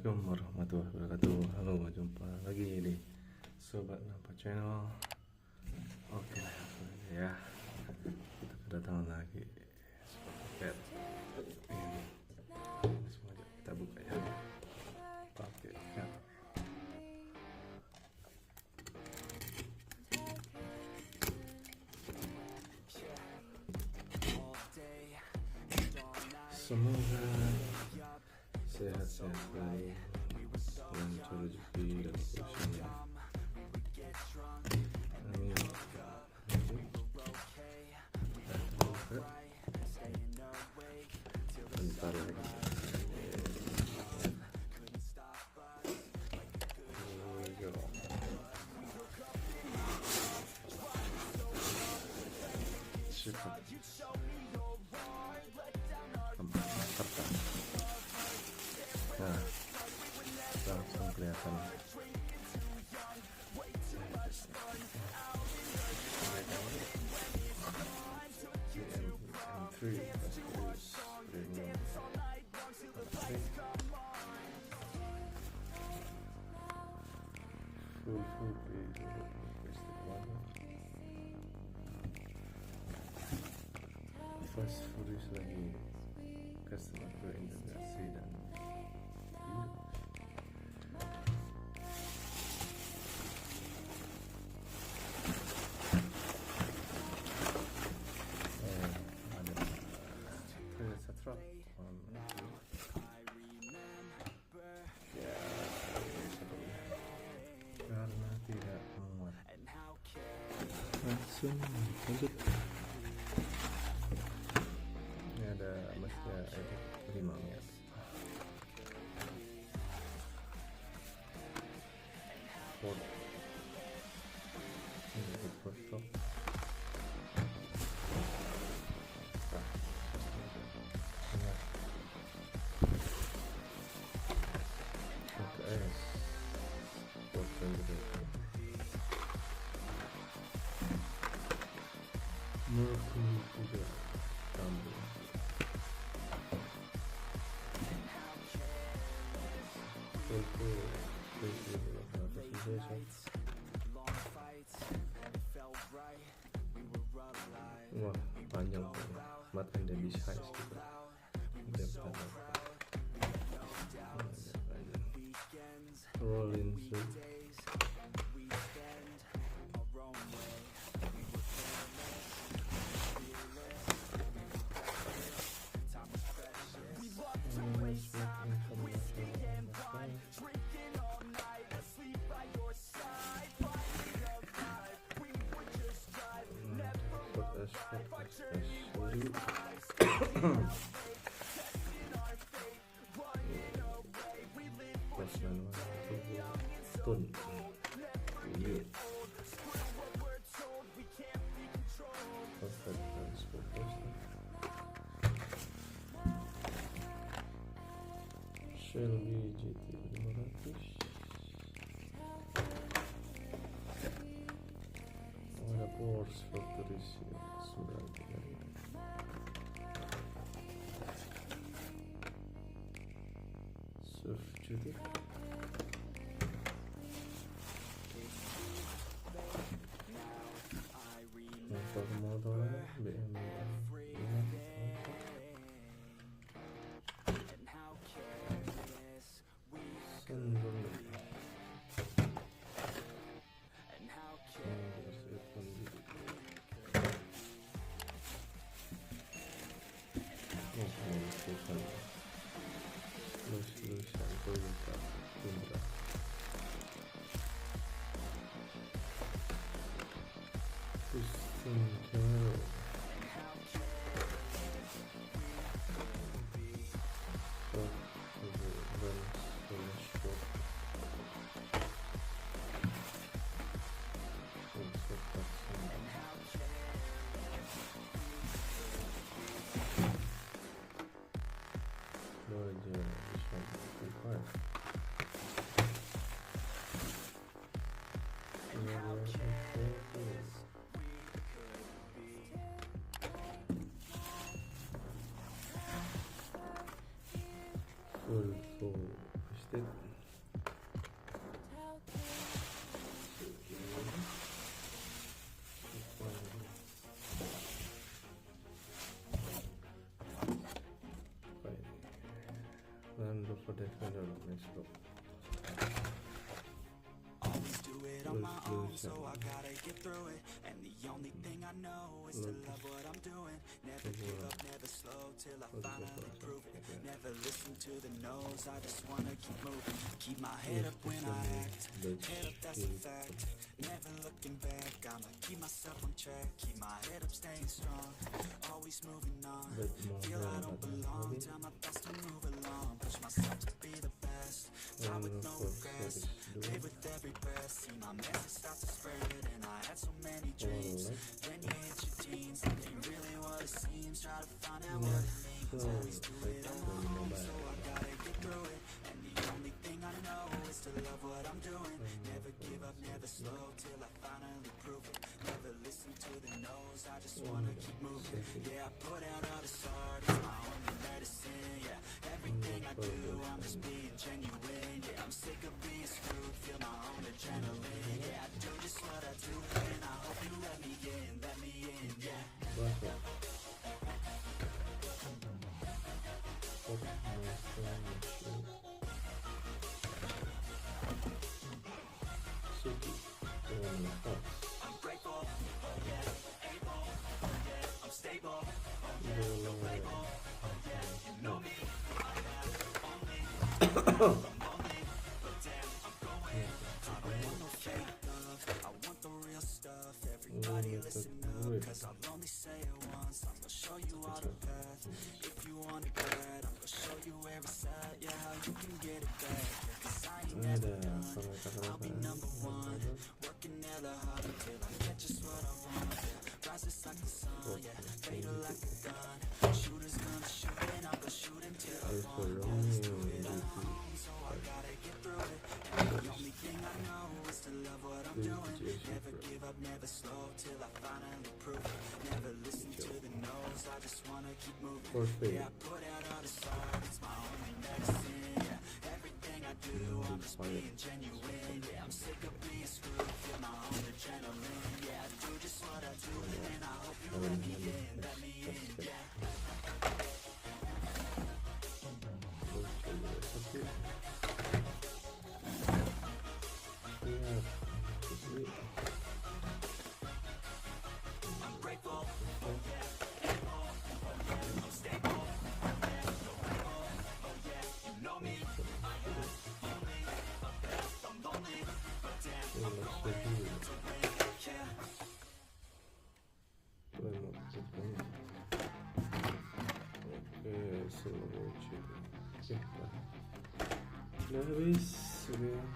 Assalamualaikum warahmatullahi wabarakatuh. Halo, jumpa lagi di sobatenamempat channel. Oke, ya, kita kedatangan lagi paket ini. Langsung aja kita buka ya paketnya. Semoga sehat-sehat selalu, lancar rezeki dan urusannya. Amin. Bentar lagi. Cepat. Nah, langsung kelihatan. Fast food lagi customer terintegrasi dan karena tidak muat. Langsung lanjut. Ini ada masnya Terima ya. Ini foto. Juga tambah wah panjang mat anda bisa gitu. Rolling Shelby GT 500. Ada Porsche Factory sudah ada. Surf GT. Motor modal BMW. Full Update. Dan look for that kind of next book. Always do it on my own, so I gotta get through it. And the only thing I know is to love what I'm doing. Never give up, never slow, till I finally prove it. Never listen to the no's, I just wanna keep moving. Keep my head up when I act, head up, that's a fact. Never looking back, I'ma keep myself on track. Keep my head up, staying strong, always moving on. Feel I don't belong, tell my thoughts to move along. Push myself to be the best, die with no regrets. Live with every breath, see my message start to spread. And I had so many dreams, then you hit your teens. It ain't really what it seems, try to find out what it means. Always do it on my own, so I gotta get through it. And the only thing I know is to love what I'm doing. Never give up, never slow, till I finally prove it. Never listen to the no's, I just wanna keep moving. Yeah, I put out all this art, it's my only medicine. Yeah, everything I do, I'm just being genuine. Yeah, I'm sick of being screwed, feel my own adrenaline. Yeah, I do just what I do, and I hope you let me in, yeah. I'm grateful, oh yeah, able, oh yeah, I'm stable, oh yeah, no label, oh yeah, you know me, I have only, I'm lonely, but damn, I'm going, I don't want no fake love, I want the real stuff. Everybody listen up, cause I'll only say it once. I'm gonna show you all the path, if you want it bad. I'm gonna show you where it's at, yeah, how you can get it back. Yeah, cause I ain't never done, I'll be number one. Working hella hard until I get just what I want. Yeah, rises like the sun, yeah, fatal like a gun. Shooters gonna shoot and I'm gonna shoot until I fall. Always do it alone, so I gotta get through it. And the only thing I know is to love what I'm doing. Never give up, never slow, till I finally prove it. Never listen to the no's, I just wanna keep moving. Yeah, I put out all this art, it's my only medicine. Yeah, everything I do, I'm just being genuine. Yeah, I'm sick of being screwed, feel my own adrenaline. Yeah, I do just what I do, and I hope you let me in, yeah. I'm grateful, oh yeah, able, oh yeah, I'm stable, oh yeah, no label, oh yeah, you know me, I have only a path, I'm lonely, but damn, I'm going to win, yeah. Oke, selalu udah habis, oke.